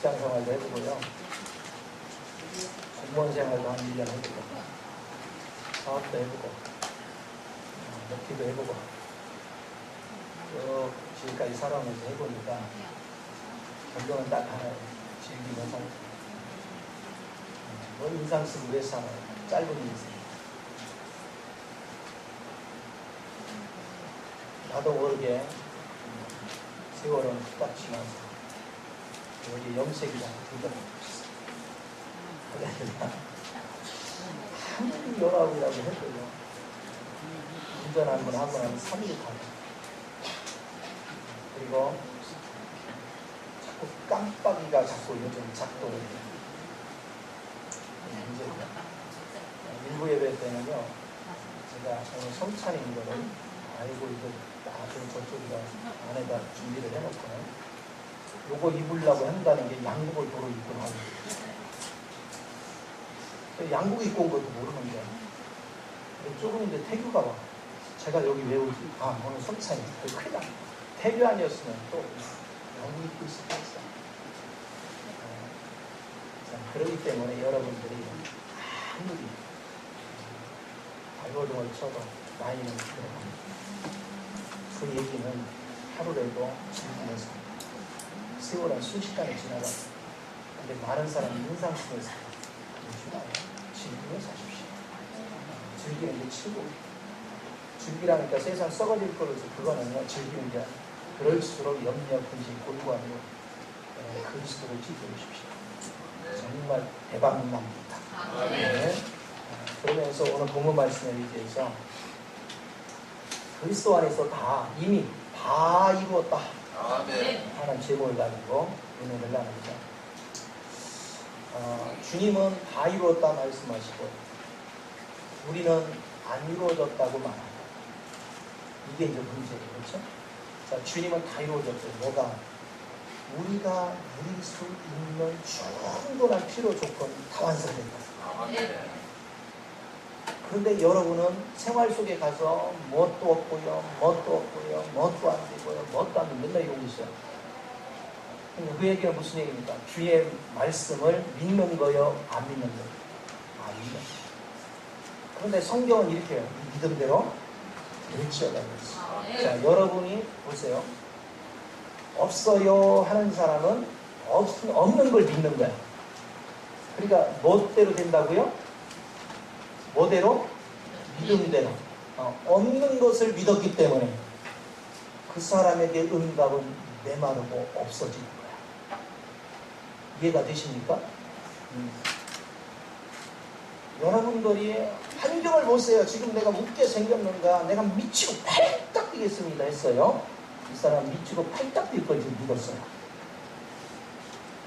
직장 생활도 해보고요. 공무원 생활도 한 1년 해보고, 사업도 해보고, 먹기도 해보고, 지금까지 살아오면서 해보니까 결론은 딱 하나예요. 즐기며 살고. 뭐 인상 쓰고 왜 살아요? 짧은 인생. 나도 모르게 세월은 딱 지나서 여기 염색이랑 들어갔어. 아무리 열아홉이라고 해도요. 운전 한번 하면 3일 타고. 그리고 자꾸 깜빡이가 자꾸 요즘 작동을 해요. 문제입니다. 일부 예배 때는요. 제가 오늘 성찬인 거를 알고 이거 나중에 저쪽이가 안에다 준비를 해놓고는 요거 입으려고 한다는 게 양복을 도로 입고 나오는 거예요. 양복 입고 온 것도 모르는 거야. 조금 이제 태교가 와. 제가 여기 왜 오지? 아, 오늘 성찬이. 큰일 나. 태교 아니었으면 또 양복 입고 있을 거 있어. 그렇기 때문에 여러분들이 아무리 발버둥을 쳐도 나이는 들어갑니다. 그 얘기는 하루라도 즐기면서 세월은 순식간에 지나가고 근데 많은 사람이 인상 속에서 즐기며 사십시오. 즐기는 게 최고. 즐기라니까 세상 썩어질 거라서 그거는요 즐기는 게 그럴수록 염려, 근심, 골고하며 그리스도를 지켜주십시오. 정말 대박납니다. 네. 그러면서 오늘 본문 말씀에 의지해서 그리스도 안에서 이미 다 이루었다 하는 제목을 가지고 은혜를 나누자. 주님은 다 이루었다 말씀하시고 우리는 안 이루어졌다고 말합니다. 이게 이제 문제예요. 그렇죠? 자, 주님은 다 이루어졌어요. 뭐가? 우리가 누릴 수 있는 충분한 필요 조건이 다 완성된다. 그런데 여러분은 생활 속에 가서 뭣도 없고요, 뭣도 안 되고요, 뭣도 안 되고 맨날 이러고 있어요. 그 얘기는 무슨 얘기입니까? 주의 말씀을 믿는 거요, 안 믿는 거요? 안 믿는 거요. 그런데 성경은 이렇게 해요. 믿음대로 될지어다 그랬어요. 자, 여러분이 보세요. 없어요 하는 사람은 없는 걸 믿는 거야. 그러니까 뭐대로 된다고요? 뭐대로? 믿음대로. 없는 것을 믿었기 때문에 그 사람에게 응답은 메마르고 없어지는 거야. 이해가 되십니까? 여러분들이 환경을 보세요. 지금 내가 웃게 생겼는가? 내가 미치고 팔딱 뛰겠습니다 했어요. 이 사람 미치고 팔딱 뛸 걸 지금 믿었어요.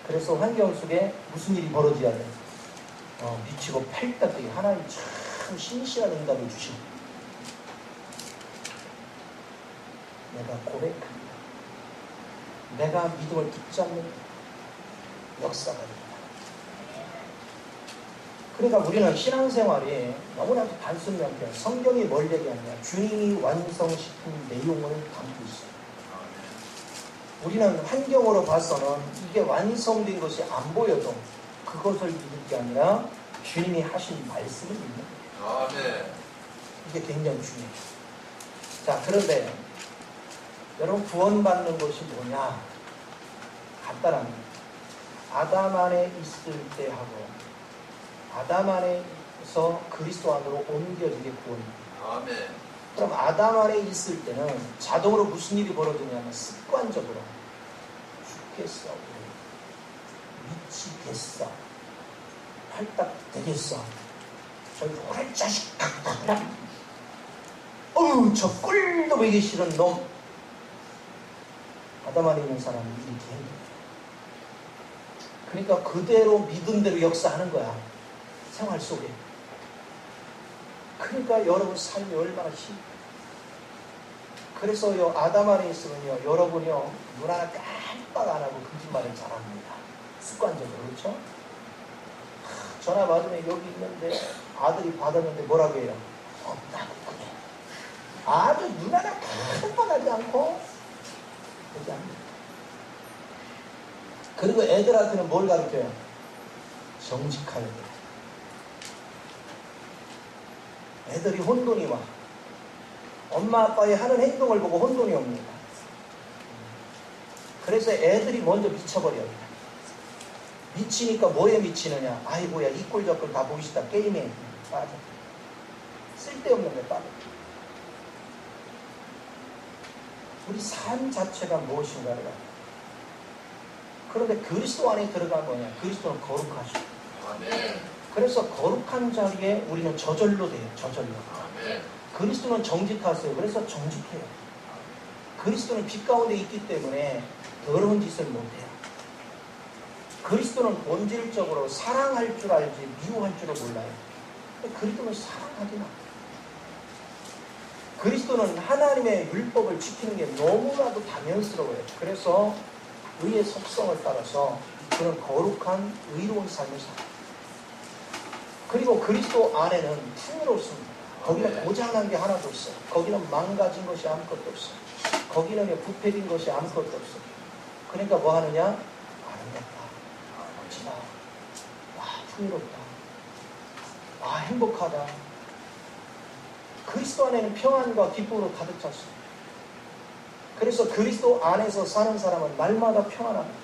그래서 환경 속에 무슨 일이 벌어져야 돼? 미치고 팔딱 뛰게. 하나님 참 신실한 응답을 주시고 내가 고백합니다. 내가 믿음을 붙잡는 역사가 됩니다. 그러니까 우리는 신앙생활이 너무나도 단순하게 성경이 뭘 얘기하냐 주님이 완성시킨 내용을 담고 있어요. 우리는 환경으로 봐서는 이게 완성된 것이 안 보여도 그것을 믿을 게 아니라 주님이 하신 말씀을 믿는 거예요. 이게 굉장히 중요해요. 자, 그런데 여러분 구원받는 것이 뭐냐? 간단합니다. 아담 안에 있을 때 하고 아담 안에서 그리스도 안으로 옮겨지게 구원입니다. 그럼 아담 안에 있을 때는 자동으로 무슨 일이 벌어지냐면 습관적으로 죽겠어, 미치겠어, 팔딱 되겠어, 저기 호랄 자식, 어우 저 꼴도 보기 싫은 놈. 아담 안에 있는 사람이 이렇게 해요. 그러니까 그대로 믿음대로 역사하는 거야. 생활 속에. 그러니까 여러분 삶이 얼마나 그래서요 아담 안에 있으면요 여러분이요 눈 하나 깜빡 안 하고 거짓말을 잘합니다. 습관적으로. 그렇죠? 전화 받으면 여기 있는데 아들이 받았는데 뭐라고 해요? 없다고 그래. 아주 눈 하나 깜빡하지 않고 얘기합니다. 그리고 애들한테는 뭘 가르쳐요? 정직하게. 애들이 혼돈이 와. 엄마 아빠의 하는 행동을 보고 혼돈이 옵니다. 그래서 애들이 먼저 미쳐버려요. 미치니까 뭐에 미치느냐? 아이고야, 이 꼴 저 꼴 다 보이시다. 게임에 빠져. 쓸데없는 데 빠져. 우리 삶 자체가 무엇인가를 알아요. 그런데 그리스도 안에 들어간 뭐냐? 그리스도는 거룩하죠. 그래서 거룩한 자리에 우리는 저절로 돼요. 저절로. 그리스도는 정직하세요. 그래서 정직해요. 그리스도는 빛 가운데 있기 때문에 더러운 짓을 못해요. 그리스도는 본질적으로 사랑할 줄 알지 미워할 줄을 몰라요. 그리스도는 사랑하지 않아요. 그리스도는 하나님의 율법을 지키는 게 너무나도 당연스러워요. 그래서 의의 속성을 따라서 그런 거룩한 의로운 삶을 살아요. 그리고 그리스도 안에는 풍요롭습니다. 거기는 고장난 게 하나도 없어요. 거기는 망가진 것이 아무것도 없어요. 거기는 부패진 것이 아무것도 없어요. 그러니까 뭐 하느냐? 아름답다. 멋지다. 와, 풍요롭다. 아, 행복하다. 그리스도 안에는 평안과 기쁨으로 가득 찼습니다. 그래서 그리스도 안에서 사는 사람은 날마다 평안합니다.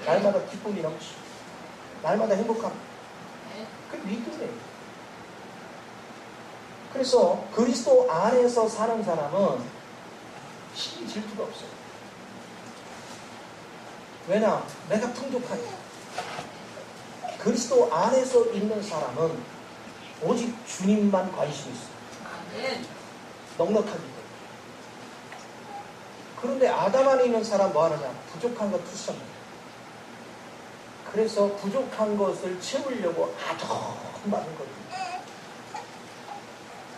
날마다 기쁨이 넘치고 날마다 행복합니다. 그 믿음이에요. 그래서 그리스도 안에서 사는 사람은 시기 질투가 없어요. 왜냐? 내가 풍족하니까. 그리스도 안에서 있는 사람은 오직 주님만 관심이 있어요. 넉넉하기 때문에. 그런데 아담 안에 있는 사람 뭐 하느냐? 부족한 것 투성이에요. 그래서 부족한 것을 채우려고 아주 많은 거죠.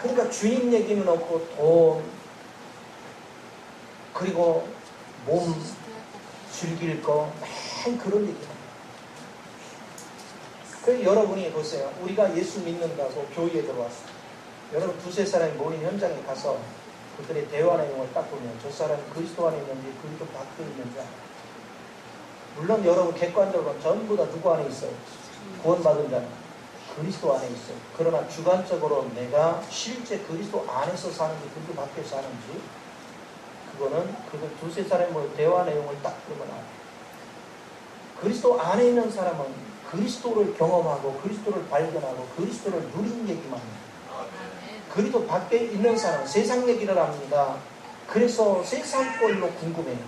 그러니까 주님 얘기는 없고 돈, 그리고 몸, 즐길 거, 맨 그런 얘기입니다. 그래서 여러분이 보세요. 우리가 예수 믿는다고 교회에 들어왔어요. 여러분 두세 사람이 모인 현장에 가서 그들의 대화 내용을 딱 보면 저 사람이 그리스도 안에 있는지 그리스도 밖에 있는지 알아요. 물론 여러분 객관적으로 전부 다 누구 안에 있어요? 구원받은 자는 그리스도 안에 있어요. 그러나 주관적으로 내가 실제 그리스도 안에서 사는지 그리스도 밖에 사는지 그거는 그들 두세 사람의 뭐 대화 내용을 딱 보면 알아요. 그리스도 안에 있는 사람은 그리스도를 경험하고 그리스도를 발견하고 그리스도를 누린 얘기만 해요. 그리스도 밖에 있는 사람은 세상 얘기를 합니다. 그래서 세상 꼴로 궁금해요.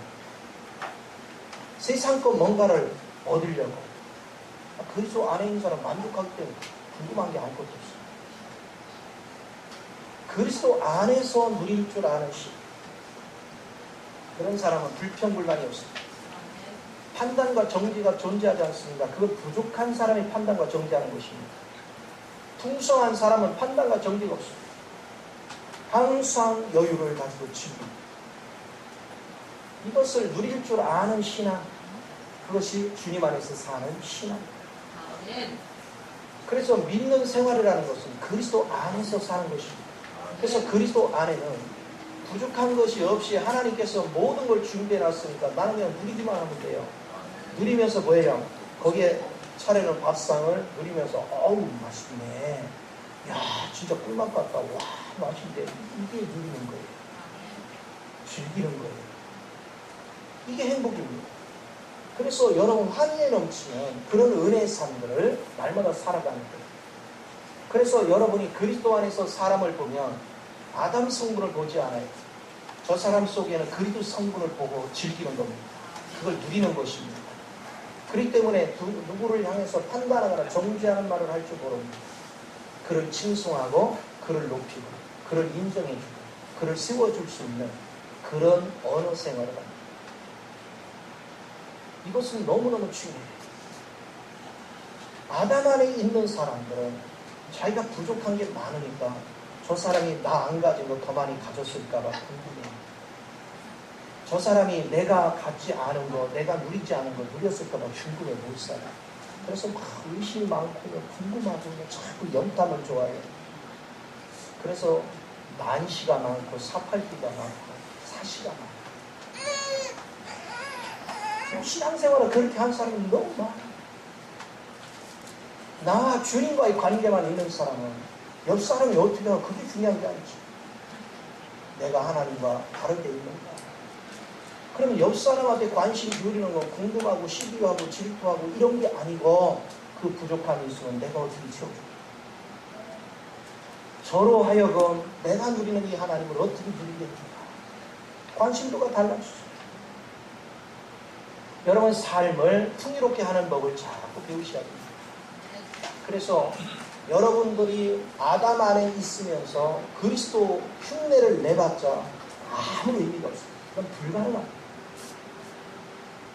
세상 거 뭔가를 얻으려고. 그리스도 안에 있는 사람 만족하기 때문에 궁금한 게 아무것도 없어요. 그리스도 안에서 누릴 줄 아는 시. 그런 사람은 불평불만이 없습니다. 판단과 정지가 존재하지 않습니다. 그건 부족한 사람이 판단과 정지하는 것입니다. 풍성한 사람은 판단과 정지가 없습니다. 항상 여유를 가지고 즐깁니다. 이것을 누릴 줄 아는 신앙, 그것이 주님 안에서 사는 신앙입니다. 그래서 믿는 생활이라는 것은 그리스도 안에서 사는 것입니다. 그래서 그리스도 안에는 부족한 것이 없이 하나님께서 모든 걸 준비해놨으니까 나는 그냥 누리기만 하면 돼요. 누리면서 뭐예요? 거기에 차려놓은 밥상을 누리면서 어우 맛있네. 야 진짜 꿀맛 같다. 와 맛있네. 이게 누리는 거예요. 즐기는 거예요. 이게 행복입니다. 그래서 여러분 환희에 넘치는 그런 은혜의 삶들을 날마다 살아가는 거예요. 그래서 여러분이 그리스도 안에서 사람을 보면 아담 성분을 보지 않아요. 저 사람 속에는 그리스도 성분을 보고 즐기는 겁니다. 그걸 누리는 것입니다. 그렇기 때문에 누구를 향해서 판단하거나 정죄하는 말을 할 줄 모릅니다. 그를 칭송하고 그를 높이고 그를 인정해주고 그를 세워줄 수 있는 그런 언어 생활을 합니다. 이것은 너무너무 중요해요. 아담 안에 있는 사람들은 자기가 부족한 게 많으니까 저 사람이 나 안 가진 거 더 많이 가졌을까 봐 궁금해요. 저 사람이 내가 갖지 않은 거, 내가 누리지 않은 거 누렸을까 봐 궁금해 못 살아. 그래서 막 의심이 많고 궁금하고 자꾸 염탐을 좋아해요. 그래서 난시가 많고 사팔기가 많고 사시가 많고 신앙생활을 그렇게 한 사람이 너무 많아. 나와 주님과의 관계만 있는 사람은 옆 사람이 어떻게 하고 그게 중요한 게 아니지. 내가 하나님과 다르게 있는가. 그럼 옆 사람한테 관심 기울이는 건 궁금하고 시기하고 질투하고 이런 게 아니고 그 부족함이 있으면 내가 어떻게 채워줄까. 저로 하여금 내가 누리는 이 하나님을 어떻게 누리겠는가. 관심도가 달라지죠. 여러분 삶을 풍요롭게 하는 법을 자꾸 배우셔야 됩니다. 그래서 여러분들이 아담 안에 있으면서 그리스도 흉내를 내봤자 아무 의미가 없어요. 그건 불가능합니다.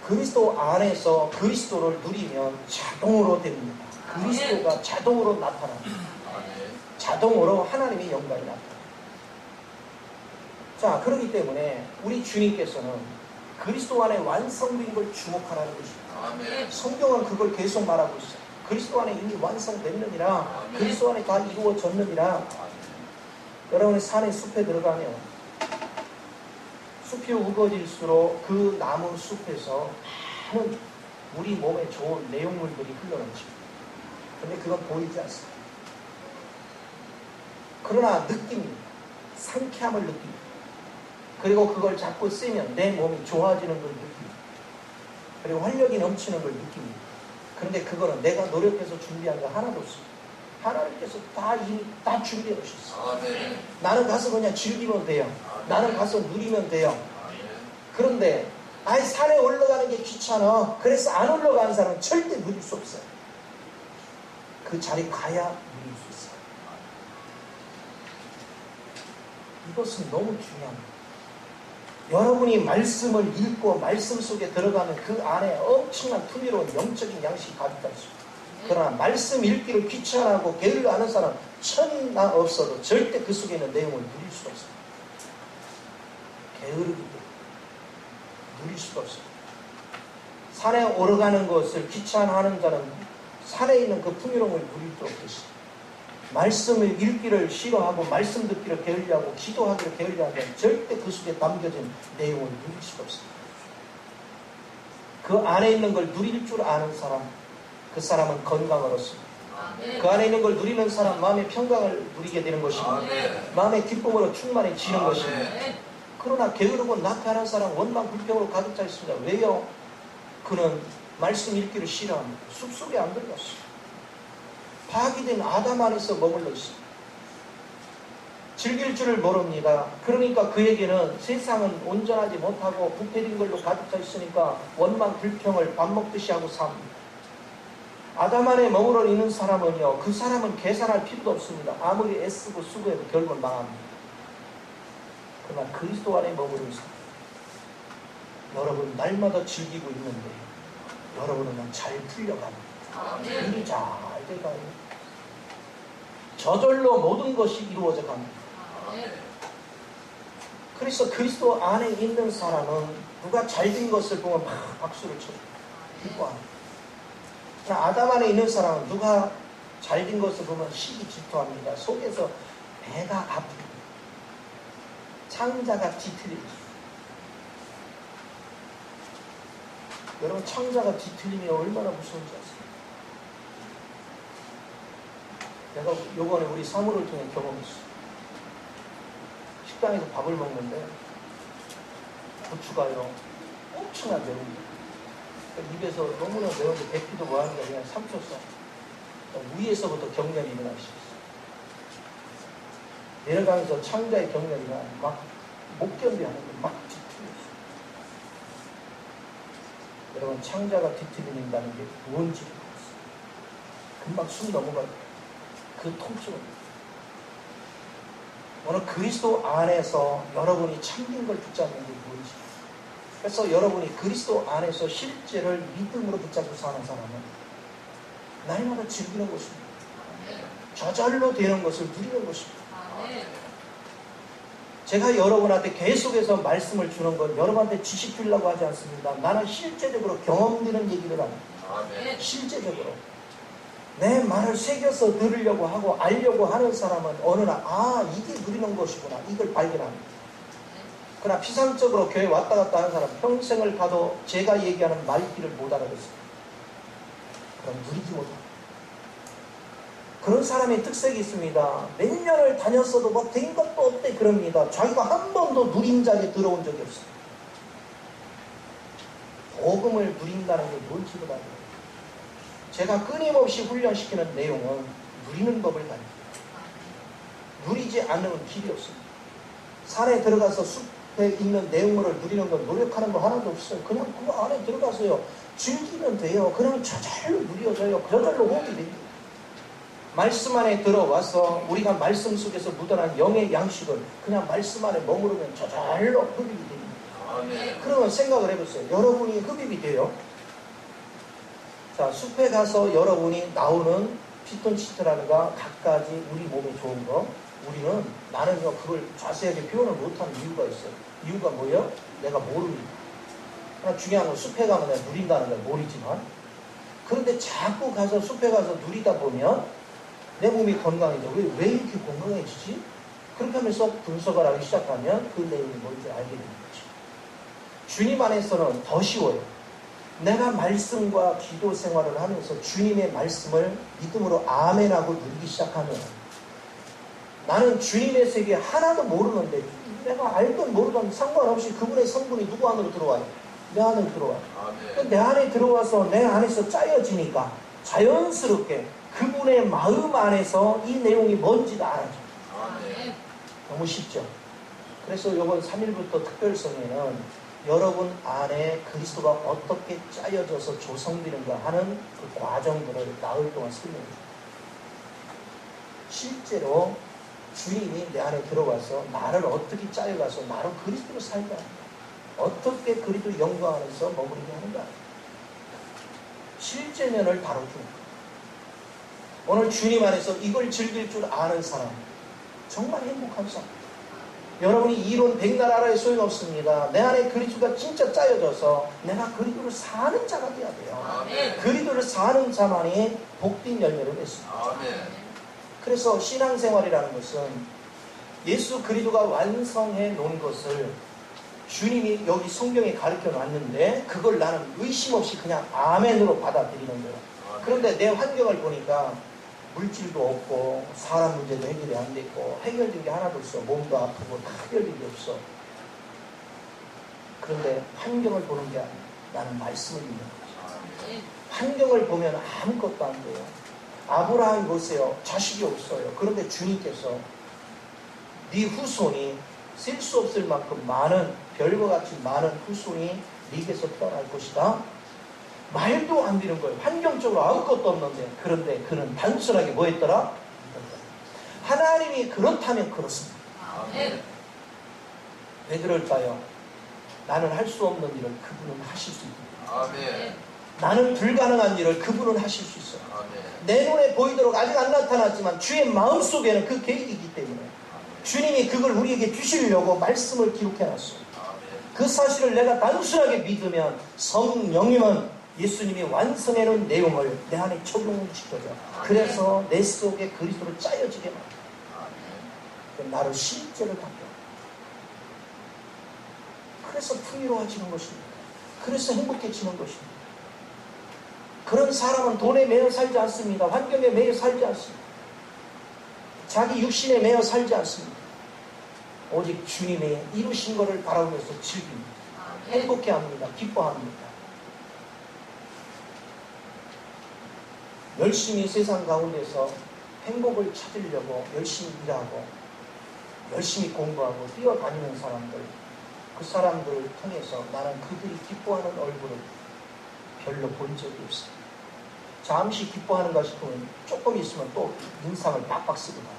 그리스도 안에서 그리스도를 누리면 자동으로 됩니다. 그리스도가 자동으로 나타납니다. 자동으로 하나님의 영광이 나타납니다. 자, 그렇기 때문에 우리 주님께서는 그리스도 안에 완성된 걸 주목하라는 것입니다. 성경은 그걸 계속 말하고 있어요. 그리스도 안에 이미 완성됐느니라. 그리스도 안에 다 이루어졌느니라. 여러분이 산의 숲에 들어가면 숲이 우거질수록 그 나무 숲에서 많은 우리 몸에 좋은 내용물들이 흘러넘칩니다. 그런데 그건 보이지 않습니다. 그러나 느낍니다. 상쾌함을 느낍니다. 그리고 그걸 자꾸 쓰면 내 몸이 좋아지는 걸 느낍니다. 그리고 활력이 넘치는 걸 느낍니다. 그런데 그거는 내가 노력해서 준비한 거 하나도 없습니다. 하나님께서 이미 다 준비해 오셨어요. 나는 가서 그냥 즐기면 돼요. 나는 가서 누리면 돼요. 그런데 산에 올라가는 게 귀찮아. 그래서 안 올라가는 사람은 절대 누릴 수 없어요. 그 자리 가야 누릴 수 있어요. 이것은 너무 중요합니다. 여러분이 말씀을 읽고 말씀 속에 들어가면 그 안에 엄청난 풍요로운 영적인 양식이 가득 있습니다. 그러나 말씀 읽기를 귀찮아하고 게을러 하는 사람 천나 없어도 절대 그 속에 있는 내용을 누릴 수가 없습니다. 게으르기 때문에 누릴 수가 없습니다. 산에 오르가는 것을 귀찮아하는 자는 산에 있는 그 풍요로움을 누릴 수 없듯이 말씀을 읽기를 싫어하고 말씀 듣기를 게을리하고 기도하기를 게을리하면 절대 그 속에 담겨진 내용을 누릴 수가 없습니다. 그 안에 있는 걸 누릴 줄 아는 사람, 그 사람은 건강을 얻습니다. 그 안에 있는 걸 누리는 사람 마음의 평강을 누리게 되는 것입니다. 마음의 기쁨으로 충만해지는 것입니다. 그러나 게으르고 낙하하는 사람 원망 불평으로 가득 차 있습니다. 왜요? 그는 말씀 읽기를 싫어합니다. 숲속에 안 들어갔어요. 파괴된 아담 안에서 머물러 있습니다. 즐길 줄을 모릅니다. 그러니까 그에게는 세상은 온전하지 못하고 부패된 걸로 가득 차 있으니까 원망 불평을 밥 먹듯이 하고 삽니다. 아담 안에 머물러 있는 사람은요, 그 사람은 계산할 필요도 없습니다. 아무리 애쓰고 수고해도 결국은 망합니다. 그러나 그리스도 안에 머무르는 사람, 여러분 날마다 즐기고 있는데 여러분은 잘 풀려갑니다. 일이 잘 돼가요. 저절로 모든 것이 이루어져 갑니다. 그래서 그리스도 안에 있는 사람은 누가 잘된 것을 보면 막 박수를 쳐요. 기뻐합니다. 그러나 아담 안에 있는 사람은 누가 잘된 것을 보면 시기 질투합니다. 속에서 배가 아픕니다. 창자가 뒤틀립니다. 여러분 창자가 뒤틀리면 얼마나 무서운지 아세요? 내가 요번에 우리 사무를 통해 경험했어요. 식당에서 밥을 먹는데 고추가요 엄청난 매운데 입에서 너무나 매운데 뱉기도 뭐하는 게 그냥 삼켰어. 위에서부터 경련이 일어나기 시작했어요. 내려가면서 창자의 경련이가 막 못 견뎌하는 게 막 뒤틀렸어요. 여러분 창자가 뒤틀린다는 게 뭔지 모르겠어요. 금방 숨 넘어가요. 그 통증은 오늘 그리스도 안에서 여러분이 참된 걸 붙잡는 게 뭔지, 그래서 여러분이 그리스도 안에서 실제를 믿음으로 붙잡고 사는 사람은 날마다 즐기는 것입니다. 저절로 되는 것을 누리는 것입니다. 제가 여러분한테 계속해서 말씀을 주는 건 여러분한테 지식 주려고 하지 않습니다. 나는 실제적으로 경험되는 얘기를 합니다. 실제적으로 내 말을 새겨서 들으려고 하고 알려고 하는 사람은 어느 날 이게 누리는 것이구나 이걸 발견합니다. 그러나 피상적으로 교회 왔다 갔다 하는 사람 평생을 가도 제가 얘기하는 말귀를 못 알아듣습니다. 그럼 누리지 못합니다. 그런 사람의 특색이 있습니다. 몇 년을 다녔어도 뭐 된 것도 없대 그럽니다. 자기가 한 번도 누린 자리에 들어온 적이 없습니다. 복음을 누린다는 게 뭔지도 알아요. 제가 끊임없이 훈련시키는 내용은 누리는 법을 가르쳐요. 누리지 않는 길이 없습니다. 산에 들어가서 숲에 있는 내용물을 누리는 건 노력하는 거 하나도 없어요. 그냥 그 안에 들어가서요. 즐기면 돼요. 그냥 저절로 누려져요. 저절로 호흡이 됩니다. 말씀 안에 들어와서 우리가 말씀 속에서 묻어난 영의 양식을 그냥 말씀 안에 머무르면 저절로 흡입이 됩니다. 아멘. 그러면 생각을 해보세요. 여러분이 흡입이 돼요. 자, 숲에 가서 여러분이 나오는 피톤치드라든가 갖가지 우리 몸에 좋은 거 우리는 나는요 그걸 자세하게 표현을 못하는 이유가 있어요. 이유가 뭐예요? 내가 모릅니다. 그러나 중요한 건 숲에 가면 내가 누린다는 걸 모르지만 그런데 자꾸 가서 숲에 가서 누리다 보면 내 몸이 건강해져. 왜 이렇게 건강해지지? 그렇게 하면서 분석을 하기 시작하면 그 내용이 뭔지 알게 되는 거죠. 주님 안에서는 더 쉬워요. 내가 말씀과 기도 생활을 하면서 주님의 말씀을 믿음으로 아멘하고 누리기 시작하면 나는 주님의 세계 하나도 모르는데 내가 알든 모르든 상관없이 그분의 성분이 누구 안으로 들어와요? 내 안으로 들어와요. 내 안에 들어와서 내 안에서 짜여지니까 자연스럽게 그분의 마음 안에서 이 내용이 뭔지도 알아요. 너무 쉽죠? 그래서 이번 3일부터 특별성에는 여러분 안에 그리스도가 어떻게 짜여져서 조성되는가 하는 그 과정들을 나흘 동안 설명해 줍니다. 실제로 주님이 내 안에 들어와서 나를 어떻게 짜여가서 나로 그리스도로 살게 하는가, 어떻게 그리스도 영광 안에서 머무르게 하는가, 실제면을 다뤄줍니다. 오늘 주님 안에서 이걸 즐길 줄 아는 사람, 정말 행복한 사람. 여러분이 이론 백날 알아야 소용없습니다. 내 안에 그리스도가 진짜 짜여져서 내가 그리스도를 사는 자가 돼야 돼요. 아멘. 그리스도를 사는 자만이 복된 열매를 맺습니다. 아멘. 그래서 신앙생활이라는 것은 예수 그리스도가 완성해 놓은 것을 주님이 여기 성경에 가르쳐 놨는데 그걸 나는 의심 없이 그냥 아멘으로 받아들이는 거예요. 그런데 내 환경을 보니까 물질도 없고 사람 문제도 해결이 안 됐고 해결된 게 하나도 없어. 몸도 아프고 다 해결된 게 없어. 그런데 환경을 보는 게 아니야. 나는 말씀을 믿는 거지. 환경을 보면 아무것도 안 돼요. 아브라함 보세요. 자식이 없어요. 그런데 주님께서 네 후손이 셀 수 없을 만큼 많은 별과 같이 많은 후손이 네게서 태어날 것이다. 말도 안 되는 거예요. 환경적으로 아무것도 없는데. 그런데 그는 단순하게 뭐 했더라? 하나님이 그렇다면 그렇습니다. 아멘. 왜 그럴까요? 나는 할 수 없는 일을 그분은 하실 수 있습니다. 아멘. 나는 불가능한 일을 그분은 하실 수 있어요. 아멘. 내 눈에 보이도록 아직 안 나타났지만 주의 마음속에는 그 계획이기 때문에 주님이 그걸 우리에게 주시려고 말씀을 기록해놨어요. 그 사실을 내가 단순하게 믿으면 성령님은 예수님이 완성해놓은 내용을 내 안에 적용시켜줘. 그래서 내 속에 그리스도로 짜여지게 만들어. 나를 실제로 바뀌어. 그래서 풍요로워지는 것입니다. 그래서 행복해지는 것입니다. 그런 사람은 돈에 매여 살지 않습니다. 환경에 매여 살지 않습니다. 자기 육신에 매여 살지 않습니다. 오직 주님의 이루신 것을 바라보면서 즐깁니다. 행복해합니다. 기뻐합니다. 열심히 세상 가운데서 행복을 찾으려고 열심히 일하고 열심히 공부하고 뛰어다니는 사람들, 그 사람들을 통해서 나는 그들이 기뻐하는 얼굴을 별로 본 적이 없습니다. 잠시 기뻐하는가 싶으면 조금 있으면 또 인상을 빡빡 쓰고 나요.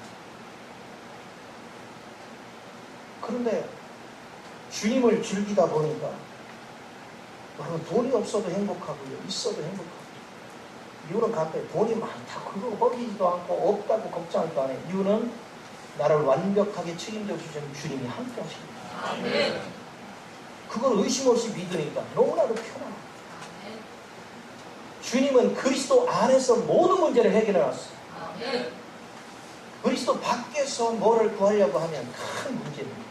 그런데 주님을 즐기다 보니까 여러분 돈이 없어도 행복하고요, 있어도 행복하고요. 이유는 간단해요. 돈이 많다 그거 먹이지도 않고 없다고 걱정하지도 않아요. 이유는 나를 완벽하게 책임져 주시는 주님이 함께 하십니다. 아멘. 그걸 의심 없이 믿으니까 너무나도 편안합니다. 주님은 그리스도 안에서 모든 문제를 해결해 놨어요. 아멘. 그리스도 밖에서 뭐를 구하려고 하면 큰 문제입니다.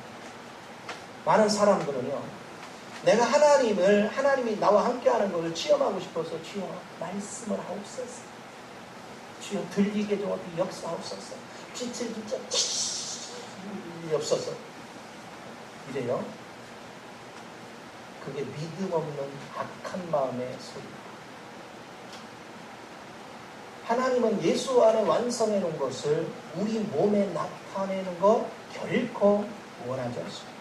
많은 사람들은요, 내가 하나님이 나와 함께하는 것을 체험하고 싶어서 주여 말씀을 하옵소서, 주여 들리게 좀 어떻게 역사하옵소서, 빛을 진짜 없어서 이래요. 그게 믿음 없는 악한 마음의 소리다. 하나님은 예수 안에 완성해 놓은 것을 우리 몸에 나타내는 것 결코 원하지 않습니다.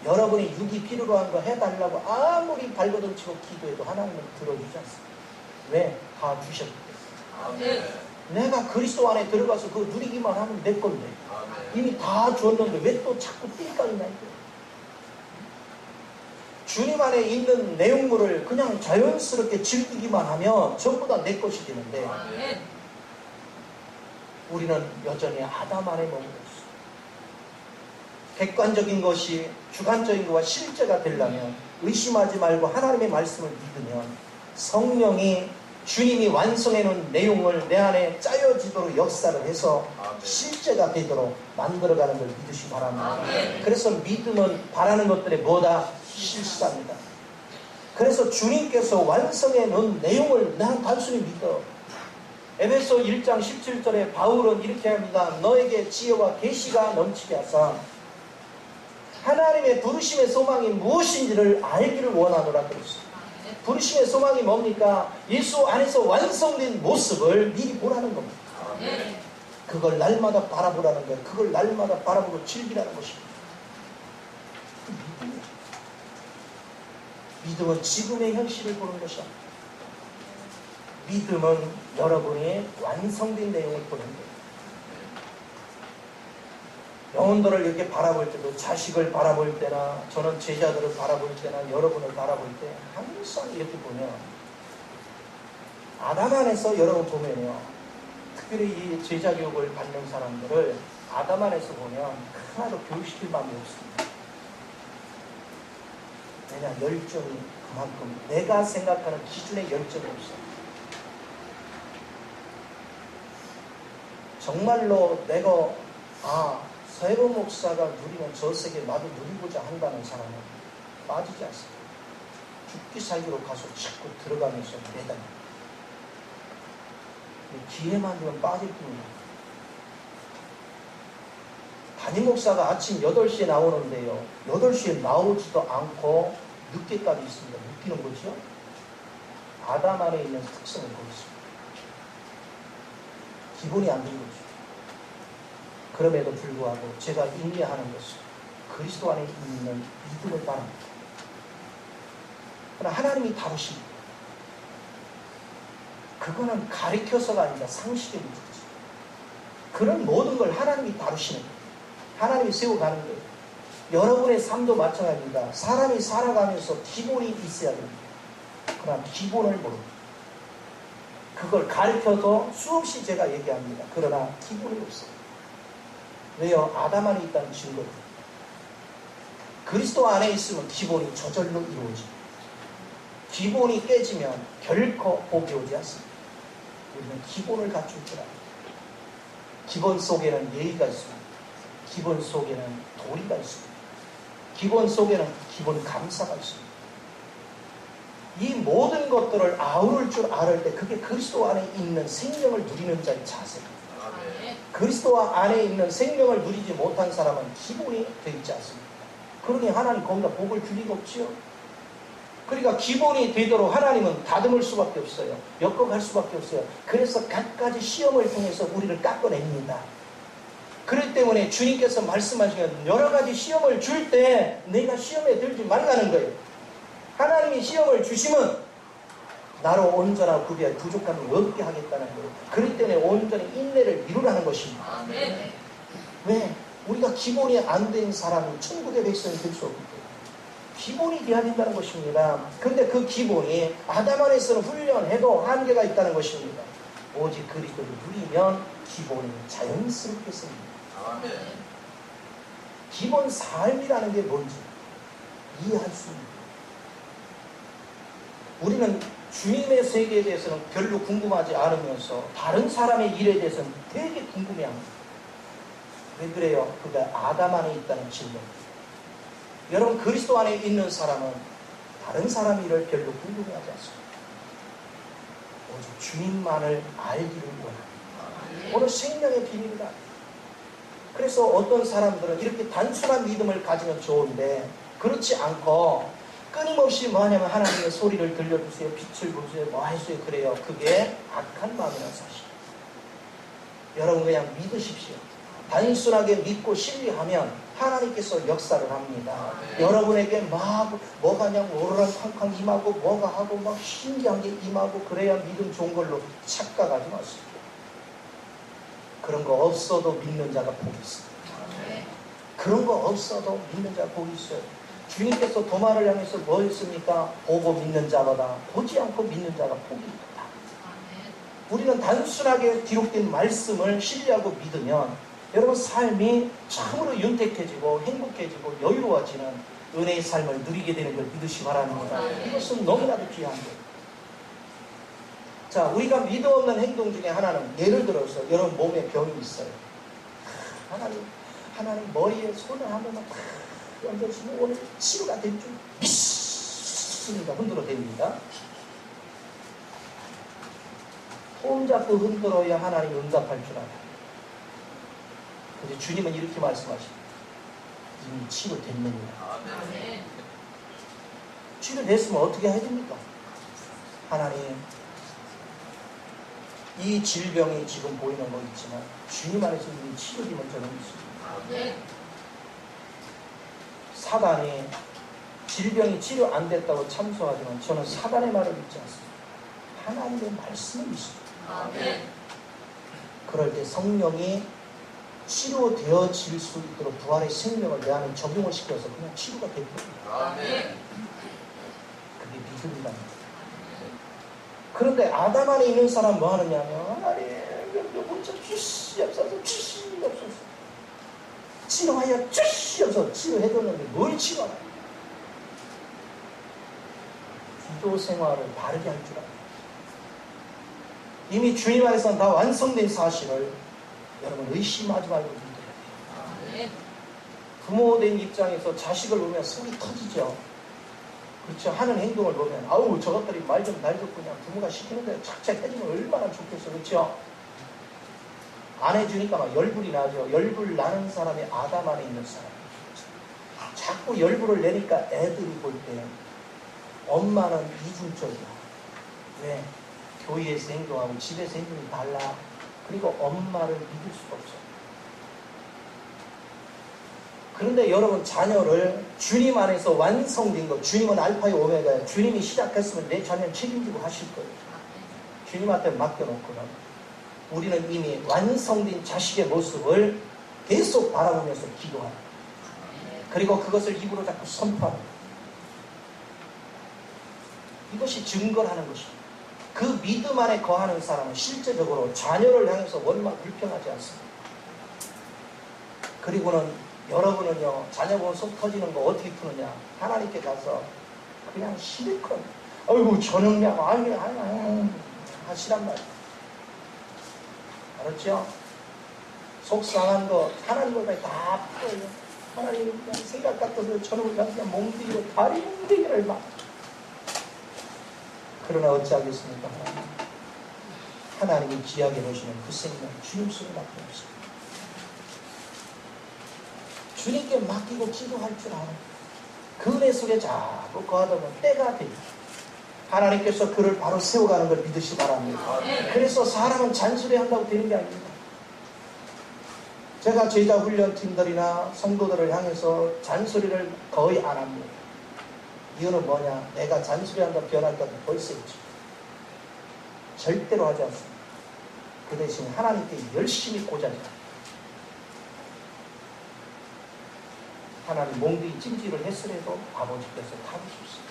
여러분이 육이 필요로 한 거 해달라고 아무리 발버둥 치고 기도해도 하나님은 들어주지 않습니다. 왜? 다 주셨기 때문에. 내가 그리스도 안에 들어가서 그거 누리기만 하면 내 건데. 이미 다 줬는데 왜 또 자꾸 뛸까이냐 이거. 주님 안에 있는 내용물을 그냥 자연스럽게 즐기기만 하면 전부 다 내 것이 되는데, 우리는 여전히 아담 안에 머물러 있어요. 객관적인 것이 주관적인 것과 실제가 되려면 의심하지 말고 하나님의 말씀을 믿으면 성령이 주님이 완성해 놓은 내용을 내 안에 짜여지도록 역사를 해서 실제가 되도록 만들어가는 걸 믿으시기 바랍니다. 그래서 믿음은 바라는 것들의 뭐다? 실상이다. 그래서 주님께서 완성해 놓은 내용을 나는 단순히 믿어. 에베소 1장 17절에 바울은 이렇게 합니다. 너에게 지혜와 계시가 넘치게 하사 하나님의 부르심의 소망이 무엇인지를 알기를 원하노라 그랬어요. 부르심의 소망이 뭡니까? 예수 안에서 완성된 모습을 미리 보라는 겁니다. 그걸 날마다 바라보라는 거예요. 그걸 날마다 바라보고 즐기라는 것입니다. 믿음은 지금의 현실을 보는 것이야. 믿음은 여러분이 완성된 내용을 보는 거예요. 영혼들을 이렇게 바라볼 때도, 자식을 바라볼 때나, 저는 제자들을 바라볼 때나, 여러분을 바라볼 때 항상 이렇게 보면, 아담 안에서 여러분 보면요, 특별히 이 제자 교육을 받는 사람들을 아담 안에서 보면 하나도 교육시킬 마음이 없습니다. 왜냐, 열정이 그만큼 내가 생각하는 기준의 열정이 없어요. 정말로 내가 서해범 목사가 누리는 저 세계 나도 누리고자 한다는 사람은 빠지지 않습니다. 죽기 살기로 가서 자꾸 들어가면서 매달립니다. 기회만 되면 빠질 뿐입니다. 담임 목사가 아침 8시에 나오는데요, 8시에 나오지도 않고 늦게까지 있습니다. 웃기는 거죠? 아담 안에 있는 특성을 보겠습니다. 기본이 안 된 거죠. 그럼에도 불구하고 제가 인내하는 것은 그리스도 안에 있는 믿음을 바랍니다. 그러나 하나님이 다루십니다. 그거는 가리켜서가 아니라 상식의 문제지. 그런 모든 걸 하나님이 다루시는 거예요. 하나님이 세워가는 거예요. 여러분의 삶도 마찬가지입니다. 사람이 살아가면서 기본이 있어야 됩니다. 그러나 기본을 모릅니다. 그걸 가르쳐서 수없이 제가 얘기합니다. 그러나 기본이 없어요. 왜요? 아담 안에 있다는 증거입니다. 그리스도 안에 있으면 기본이 저절로 이루어집니다. 기본이 깨지면 결코 복이 오지 않습니다. 우리는 기본을 갖출 줄 압니다. 기본 속에는 예의가 있습니다. 기본 속에는 도리가 있습니다. 기본 속에는 기본 감사가 있습니다. 이 모든 것들을 아우를 줄 알을 때 그게 그리스도 안에 있는 생명을 누리는 자의 자세입니다. 그리스도 안에 있는 생명을 누리지 못한 사람은 기본이 되어 있지 않습니다. 그러니 하나님 거기다 복을 줄 리가 없지요. 그러니까 기본이 되도록 하나님은 다듬을 수밖에 없어요. 엮어갈 수밖에 없어요. 그래서 갖가지 시험을 통해서 우리를 깎아냅니다. 그렇기 때문에 주님께서 말씀하시는 여러 가지 시험을 줄 때 내가 시험에 들지 말라는 거예요. 하나님이 시험을 주시면 나로 온전하고 구비할 부족함을 없게 하겠다는 거예요. 그렇기 때문에 온전히 인내를 이루라는 것입니다. 왜? 우리가 기본이 안 된 사람은 천국의 백성이 될 수 없기 때문에 기본이 돼야 된다는 것입니다. 그런데 그 기본이 아담 안에서는 훈련해도 한계가 있다는 것입니다. 오직 그리스도를 누리면 기본이 자연스럽게 생깁니다. 기본 삶이라는 게 뭔지 이해할 수 있습니다. 우리는 주님의 세계에 대해서는 별로 궁금하지 않으면서 다른 사람의 일에 대해서는 되게 궁금해합니다. 왜 그래요? 그러니까 아담 안에 있다는 질문. 여러분 그리스도 안에 있는 사람은 다른 사람 일을 별로 궁금해하지 않습니다. 오직 주님만을 알기를 원합니다. 오늘 생명의 비밀이다. 그래서 어떤 사람들은 이렇게 단순한 믿음을 가지면 좋은데 그렇지 않고 끊임없이 뭐 하냐면 하나님의 소리를 들려주세요, 빛을 보세요, 뭐 하세요 그래요. 그게 악한 마음이라는 사실. 여러분 그냥 믿으십시오. 단순하게 믿고 신뢰하면 하나님께서 역사를 합니다. 여러분에게 막 뭐가 그냥 오르락탕탕 임하고 뭐가 하고 막 신기한 게 임하고 그래야 믿음 좋은 걸로 착각하지 마세요. 그런 거 없어도 믿는 자가 복이 있어요. 그런 거 없어도 믿는 자가 복이 있어요. 주님께서 도마를 향해서 뭐 했습니까? 보고 믿는 자보다 보지 않고 믿는 자가 복이 있다. 우리는 단순하게 기록된 말씀을 신뢰하고 믿으면 여러분 삶이 참으로 윤택해지고 행복해지고 여유로워지는 은혜의 삶을 누리게 되는 걸 믿으시 바랍니다. 이것은 너무나도 귀한 거예요. 자, 우리가 믿음 없는 행동 중에 하나는 예를 들어서 여러분 몸에 병이 있어요. 하나님 머리에 손을 한 번만 탁 얹어주시면 오늘 치료가 될 줄 믿습니다. 흔들어 댑니다. 손 잡고 흔들어야 하나님 응답할 줄 알아요. 그래서 주님은 이렇게 말씀하십니다. 이미 치료됐느니라. 치료됐으면 어떻게 해야 됩니까? 하나님, 이 질병이 지금 보이는 거 있지만 주님 안에서 이미 치료되면 저는 믿습니다. 사단이 질병이 치료 안 됐다고 참소하지만 저는 사단의 말을 믿지 않습니다. 하나님의 말씀을 믿습니다. 그럴 때 성령이 치료되어질 수 있도록 부활의 생명을 내 안에 적용을 시켜서 그냥 치료가 됩니다. 그게 믿음이다. 그런데 아담 안에 있는 사람 뭐 하느냐면 하나님 주시옵소서 주시옵소서 치료하여 주시옵소서 치료해줬는데 뭘 치료하나? 기도 생활을 바르게 할 줄 알아요. 이미 주님 안에서는 다 완성된 사실을 여러분 의심하지 말고 믿어야 돼요. 부모된 입장에서 자식을 보면 속이 터지죠. 그렇죠. 하는 행동을 보면 아우 저것들이 말 좀 날좀 그냥 부모가 시키는 대로 착착 해주면 얼마나 좋겠어. 그렇죠. 안 해주니까 막 열불이 나죠. 열불 나는 사람이 아담 안에 있는 사람. 자꾸 열불을 내니까 애들이 볼 때 엄마는 이중적이야. 왜? 교회에서 행동하고 집에서 행동이 달라. 그리고 엄마를 믿을 수가 없어요. 그런데 여러분 자녀를 주님 안에서 완성된 것, 주님은 알파의 오메가예요. 주님이 시작했으면 내 자녀는 책임지고 하실 거예요. 주님한테 맡겨놓고는 우리는 이미 완성된 자식의 모습을 계속 바라보면서 기도합니다. 그리고 그것을 입으로 자꾸 선포합니다. 이것이 증거라는 것입니다. 그 믿음 안에 거하는 사람은 실제적으로 자녀를 향해서 원망 불평하지 않습니다. 그리고는 여러분은요, 자녀 보면 속 터지는 거 어떻게 푸느냐? 하나님께 가서 그냥 실컷 아이고 저녁량 하시란 말이에요. 알았죠? 속상한 거 하나님보다 다 풀어요. 하나님 그냥 생각 같아서 저녁을 그냥 몽둥이로 다리 몽둥이를 막. 그러나 어찌하겠습니까? 하나님이 귀하게 보시는 그 생명 주님 손에 맡겨놓습니다. 주님께 맡기고 기도할 줄 알아요. 그 은혜 속에 자꾸 거하다 보면 때가 됩니다. 하나님께서 그를 바로 세워가는 걸 믿으시 바랍니다. 그래서 사람은 잔소리한다고 되는 게 아닙니다. 제가 제자 훈련팀들이나 성도들을 향해서 잔소리를 거의 안 합니다. 이유는 뭐냐? 내가 잔소리한다 변할까도 벌써 있죠. 절대로 하지 않습니다. 그 대신 하나님께 열심히 고자니다. 하나님 몽둥이 찜질을 했으래도 아버지께서 타주십시오.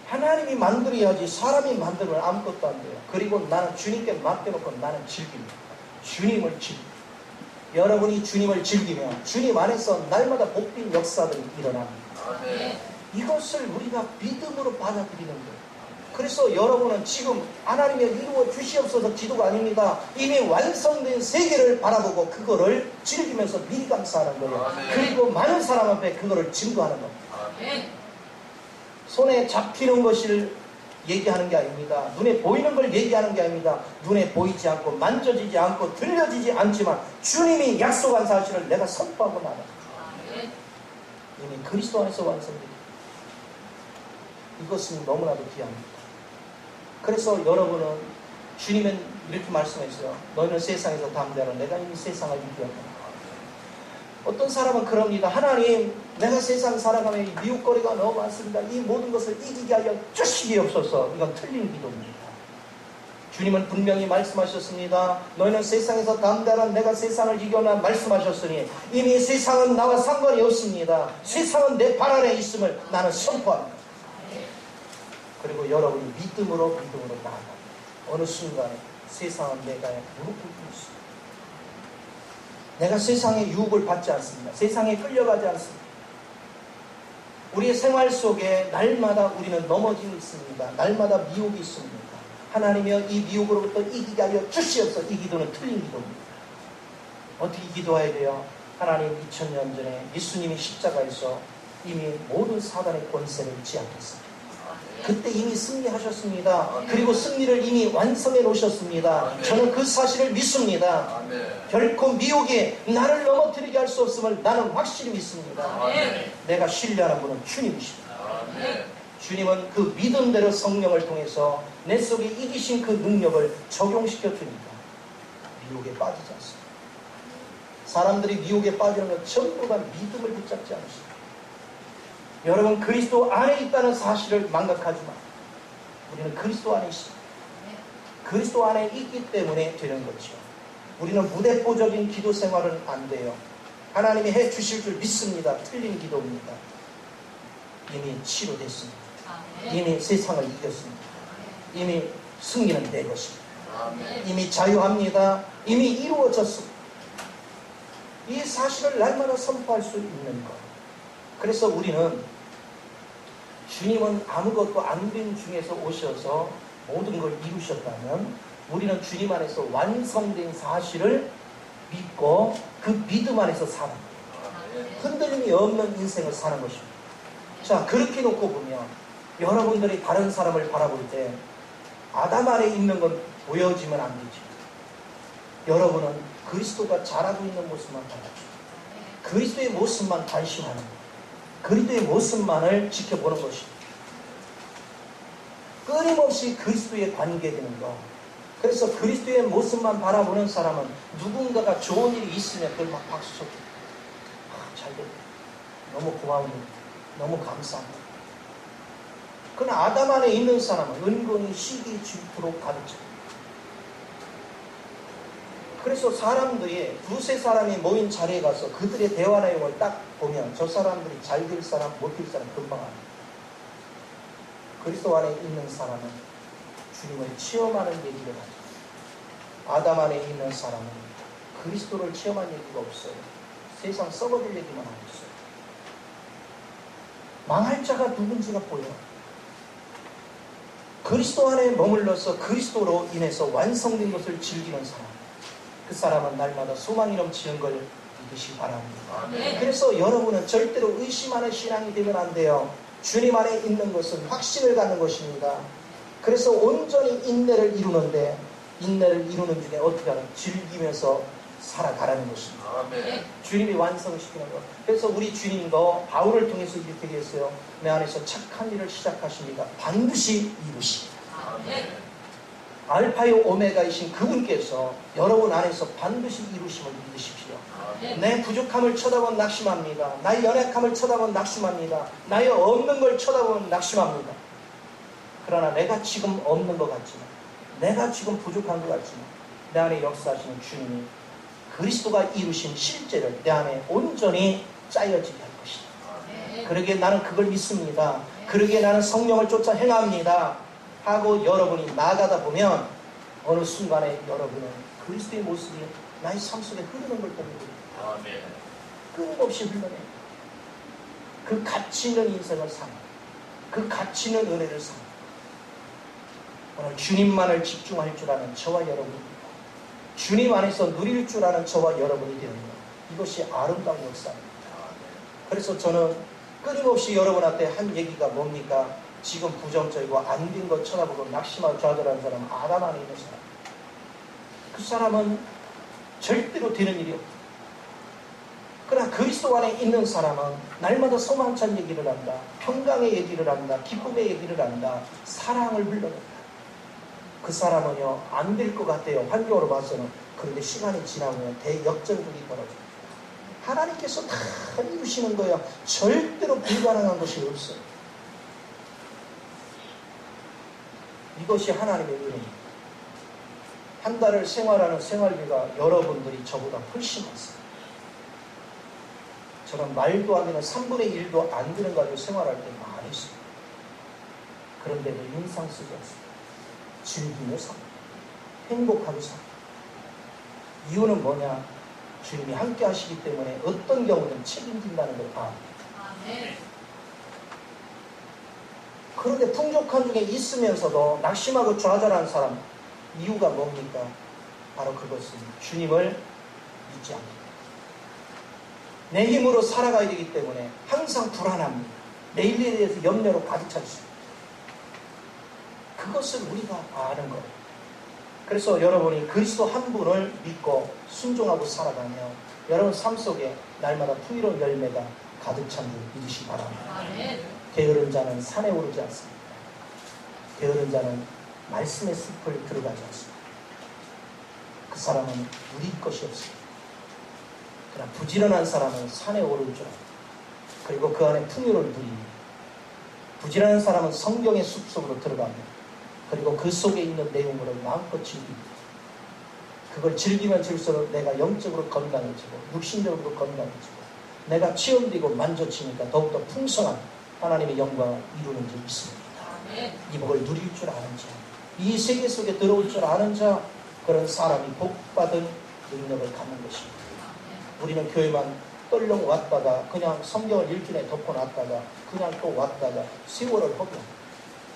하나님이 만들어야지 사람이 만들면 아무것도 안 돼요. 그리고 나는 주님께 맡겨놓고 나는 즐깁니다. 주님을 즐깁니다. 여러분이 주님을 즐기면 주님 안에서 날마다 복된 역사들이 일어납니다. 이것을 우리가 믿음으로 받아들이는 거예요. 그래서 여러분은 지금 하나님의 이루어 주시옵소서 기도가 아닙니다. 이미 완성된 세계를 바라보고 그거를 즐기면서 미리 감사하는 거예요. 아멘. 그리고 많은 사람 앞에 그거를 증거하는 겁니다. 아멘. 손에 잡히는 것을 얘기하는 게 아닙니다. 눈에 보이는 걸 얘기하는 게 아닙니다. 눈에 보이지 않고 만져지지 않고 들려지지 않지만 주님이 약속한 사실을 내가 선포하고 나가는 거예요. 이미 그리스도 안에서 완성됩니다. 이것은 너무나도 귀합니다. 그래서 여러분은 주님은 이렇게 말씀했어요. 너희는 세상에서 담대하라. 내가 이미 세상을 이기었다. 어떤 사람은 그럽니다. 하나님, 내가 세상 살아가면 미웃거리가 너무 많습니다. 이 모든 것을 이기게 하여 주시기옵소서. 이건 틀린 기도입니다. 주님은 분명히 말씀하셨습니다. 너희는 세상에서 담대하라. 내가 세상을 이겨나 말씀하셨으니 이미 세상은 나와 상관이 없습니다. 세상은 내 발 아래 있음을 나는 선포합니다. 그리고 여러분이 믿음으로 나아갑니다. 어느 순간에 세상은 내가 무릎 꿇고 있습니다. 내가 세상의 유혹을 받지 않습니다. 세상에 끌려가지 않습니다. 우리의 생활 속에 날마다 우리는 넘어지고 있습니다. 날마다 미혹이 있습니다. 하나님이여 이 미혹으로부터 이기게 하여 주시옵소서. 이 기도는 틀린 기도입니다. 어떻게 기도해야 돼요? 하나님 2000년 전에 예수님이 십자가에서 이미 모든 사단의 권세를 제압했습니다. 그때 이미 승리하셨습니다. 그리고 승리를 이미 완성해 놓으셨습니다. 저는 그 사실을 믿습니다. 결코 미혹이 나를 넘어뜨리게 할 수 없음을 나는 확실히 믿습니다. 내가 신뢰하는 분은 주님이십니다. 주님은 그 믿음대로 성령을 통해서 내 속에 이기신 그 능력을 적용시켜 주니까 미혹에 빠지지 않습니다. 사람들이 미혹에 빠지는 건 전부 다 믿음을 붙잡지 않습니다. 여러분 그리스도 안에 있다는 사실을 망각하지 마. 우리는 그리스도 안에 있습니다. 그리스도 안에 있기 때문에 되는 거죠. 우리는 무대포적인 기도 생활은 안 돼요. 하나님이 해주실 줄 믿습니다. 틀린 기도입니다. 이미 치료됐습니다. 이미 세상을 이겼습니다. 이미 승리는 내 것입니다. 이미 자유합니다. 이미 이루어졌습니다. 이 사실을 날마다 선포할 수 있는 것. 그래서 우리는 주님은 아무것도 안 된 중에서 오셔서 모든 걸 이루셨다면 우리는 주님 안에서 완성된 사실을 믿고 그 믿음 안에서 사는 거예요. 흔들림이 없는 인생을 사는 것입니다. 자, 그렇게 놓고 보면 여러분들이 다른 사람을 바라볼 때 아담 안에 있는 건 보여지면 안 되죠. 여러분은 그리스도가 자라고 있는 모습만 바라보죠. 그리스도의 모습만 관심하는 거예요. 그리스도의 모습만을 지켜보는 것입니다. 끊임없이 그리스도에 관계되는 것. 그래서 그리스도의 모습만 바라보는 사람은 누군가가 좋은 일이 있으면 그걸 막 박수 쳐. 잘 됐다. 너무 고마워요. 너무 감사합니다. 그러나 아담 안에 있는 사람은 은근히 시기 질투로 가득 찹니다. 그래서 사람들이 두세 사람이 모인 자리에 가서 그들의 대화 내용을 딱 보면 저 사람들이 잘 될 사람, 못 될 사람 금방 압니다. 그리스도 안에 있는 사람은 주님을 체험하는 얘기를 하죠. 아담 안에 있는 사람은 그리스도를 체험한 얘기가 없어요. 세상 썩어질 얘기만 하고 있어요. 망할 자가 누군지가 보여요. 그리스도 안에 머물러서 그리스도로 인해서 완성된 것을 즐기는 사람, 그 사람은 날마다 소망이 넘치는 걸 믿으시기 바랍니다. 그래서 여러분은 절대로 의심하는 신앙이 되면 안 돼요. 주님 안에 있는 것은 확신을 갖는 것입니다. 그래서 온전히 인내를 이루는데 인내를 이루는 중에 어떻게 하는? 즐기면서 살아가라는 것입니다. 주님이 완성시키는 것. 그래서 우리 주님도 바울을 통해서 이렇게 얘기했어요. 내 안에서 착한 일을 시작하십니다. 반드시 이루십니다. 알파요 오메가이신 그분께서 여러분 안에서 반드시 이루심을 믿으십시오. 내 부족함을 쳐다보면 낙심합니다. 나의 연약함을 쳐다보면 낙심합니다. 나의 없는 걸 쳐다보면 낙심합니다. 그러나 내가 지금 없는 것 같지만, 내가 지금 부족한 것 같지만 내 안에 역사하시는 주님이 그리스도가 이루신 실제를 내 안에 온전히 짜여지게 할 것이다. 그러기에 나는 그걸 믿습니다. 그러기에 나는 성령을 쫓아 행합니다 하고 여러분이 나아가다 보면 어느 순간에 여러분은 그리스도의 모습이 나의 삶 속에 흐르는 걸 보게 됩니다. 끊임없이 흘러내. 그 가치 있는 인생을 사는, 그 가치 있는 은혜를 사는. 오늘 주님만을 집중할 줄 아는 저와 여러분입니다. 주님 안에서 누릴 줄 아는 저와 여러분이 되는 것. 이것이 아름다운 역사입니다. 그래서 저는 끊임없이 여러분한테 한 얘기가 뭡니까? 지금 부정적이고 안 된 것 쳐다보고 낙심하고 좌절하는 사람은 아담 안에 있는 사람. 그 사람은 절대로 되는 일이 없다. 그러나 그리스도 안에 있는 사람은 날마다 소망찬 얘기를 한다. 평강의 얘기를 한다. 기쁨의 얘기를 한다. 사랑을 불러낸다. 그 사람은요, 안 될 것 같아요. 환경으로 봐서는. 그런데 시간이 지나면 대역전극이 벌어집니다. 하나님께서 다 이루시는 거예요. 절대로 불가능한 것이 없어요. 이것이 하나님의 은혜입니다. 한 달을 생활하는 생활비가 여러분들이 저보다 훨씬 많습니다. 저는 말도 안 되는 3분의 1도 안 되는 가지고 생활할 때 많이 있습니다. 그런데도 인상 쓰지 않습니다. 즐기며 삽니다. 행복하게 삽니다. 이유는 뭐냐? 주님이 함께 하시기 때문에 어떤 경우는 책임진다는 걸 압니다. 그런데 풍족한 중에 있으면서도 낙심하고 좌절한 사람, 이유가 뭡니까? 바로 그것은 주님을 믿지 않습니다. 내 힘으로 살아가야 되기 때문에 항상 불안합니다. 내일에 대해서 염려로 가득 차 있습니다. 그것을 우리가 아는 거예요. 그래서 여러분이 그리스도 한 분을 믿고 순종하고 살아가며 여러분 삶 속에 날마다 풍요로운 열매가 가득 찬 줄 믿으시기 바랍니다. 게으른 자는 산에 오르지 않습니다. 게으른 자는 말씀의 숲을 들어가지 않습니다. 그 사람은 누릴 것이 없습니다. 그러나 부지런한 사람은 산에 오를 줄 압니다. 그리고 그 안에 풍요를 누립니다. 부지런한 사람은 성경의 숲속으로 들어갑니다. 그리고 그 속에 있는 내용으로 마음껏 즐깁니다. 그걸 즐기면 즐수록 내가 영적으로 건강해지고 육신적으로도 건강해지고 내가 체험되고 만져지니까 더욱더 풍성한 하나님의 영광을 이루는 줄 믿습니다. 이 복을 누릴 줄 아는 자, 이 세계 속에 들어올 줄 아는 자, 그런 사람이 복받은 능력을 갖는 것입니다. 우리는 교회만 떨렁 왔다가 그냥 성경을 일주일에 덮어놨다가 그냥 또 왔다가 세월을 허비합니다.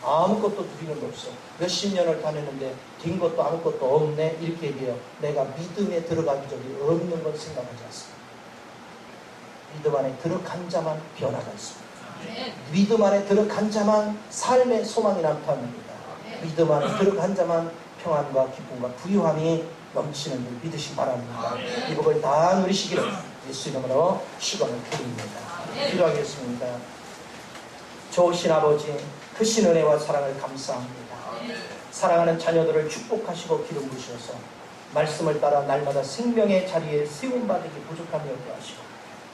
아무것도 누리는 거 없어. 몇십 년을 다녔는데 된 것도 아무것도 없네 이렇게 얘기해요. 내가 믿음에 들어간 적이 없는 건 생각하지 않습니다. 믿음 안에 들어간 자만 변화가 있습니다. 믿음 안에 들어간 자만 삶의 소망이 나타납니다. 믿음 안에 들어간 자만 평안과 기쁨과 부유함이 넘치는 줄 믿으시기 바랍니다. 이 복을 다 누리시기를 예수 이름으로 축원을 드립니다. 기도하겠습니다. 좋으신 아버지, 크신 은혜와 사랑을 감사합니다. 사랑하는 자녀들을 축복하시고 기름 부으셔서 말씀을 따라 날마다 생명의 자리에 세움받기 부족함이 없게 하시고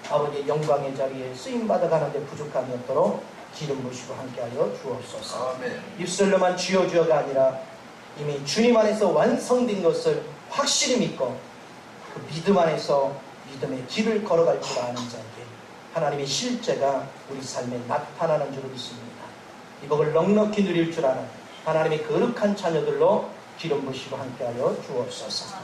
아버지의 영광의 자리에 쓰임받아가는 데 부족함이 없도록 기름 부으시고 함께하여 주옵소서. 입술로만 주여 주여가 아니라 이미 주님 안에서 완성된 것을 확실히 믿고 그 믿음 안에서 믿음의 길을 걸어갈 줄 아는 자에게 하나님의 실제가 우리 삶에 나타나는 줄을 믿습니다. 이 복을 넉넉히 누릴 줄 아는 하나님의 거룩한 자녀들로 기름 부으시고 함께하여 주옵소서.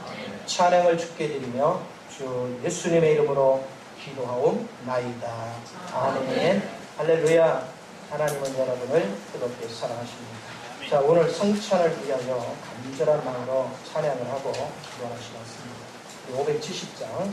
찬양을 주께 드리며 주 예수님의 이름으로 기도하옵나이다. 아멘. 할렐루야. 하나님은 여러분을 뜨겁게 사랑하십니다. 자, 오늘 성찬을 위하여 간절한 마음으로 찬양을 하고 기도하시겠습니다. 570장